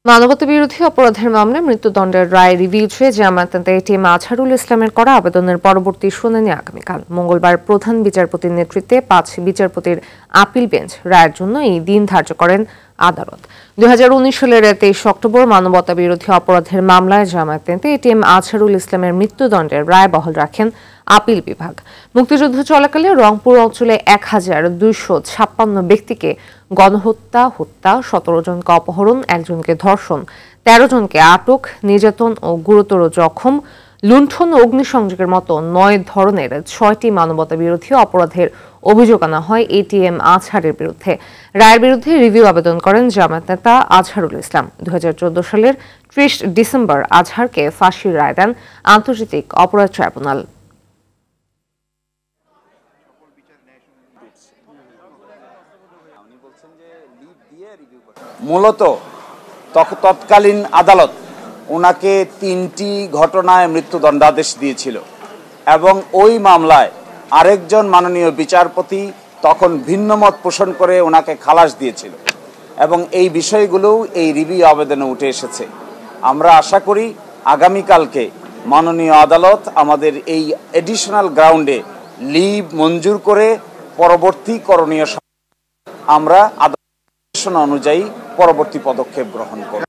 মানবতাবিরোধী অপরাধের মামলায় মৃত্যুদণ্ডের রায় রিভিউ চেয়ে জামায়াত নেতা এটিএম আজহারুল ইসলামের করা আবেদনের পরবর্তী শুনানি আগামীকাল মঙ্গলবার প্রধান বিচারপতির নেতৃত্বে ৫ বিচারপতির আপিল বেঞ্চ রায়ের জন্য এই দিন ধার্য করেন আদালত। ২০১৯ সালের ২৩ অক্টোবর মানবতাবিরোধী অপরাধের মামলায় জামায়াত নেতা এটিএম আজহারুল ইসলামের মৃত্যুদণ্ডের রায় বহাল রাখেন আপিল বিভাগ। মুক্তিযুদ্ধ চলাকালে রংপুর অঞ্চলে ১,২৫৬ ব্যক্তিকে গণহত্যা, হত্যা, ১৭ জনকে অপহরণ, ১ জনকে ধর্ষণ, ১৩ জনকে আটক, নির্যাতন ও গুরুতর জখম, লুণ্ঠন ও অগ্নিসংযোগের মতো ৯ ধরনের ৬টি মানবতাবিরোধী অপরাধের অভিযোগ আনা হয় এটিএম আজহারের বিরুদ্ধে। রায়ের বিরুদ্ধে রিভিউ আবেদন করেন জামায়াত নেতা আজহারুল ইসলাম। ২০১৪ সালের ৩০ ডিসেম্বর আজহারকে ফাঁসির রায় দেন আন্তর্জাতিক অপরাধ ট্রাইব্যুনাল। মূলত তৎকালীন আদালত ওনাকে ৩টি ঘটনায় মৃত্যুদণ্ডাদেশ দিয়েছিল এবং ওই মামলায় আরেকজন মাননীয় বিচারপতি তখন ভিন্নমত পোষণ করে ওনাকে খালাস দিয়েছিল এবং এই বিষয়গুলো এই রিভিউ আবেদনে উঠে এসেছে। আমরা আশা করি আগামীকালকে মাননীয় আদালত আমাদের এই এডিশনাল গ্রাউন্ডে লিভ মঞ্জুর করে পরবর্তী করণীয় আমরা আদালত অনুযায়ী পরবর্তী পদক্ষেপ গ্রহণ করব।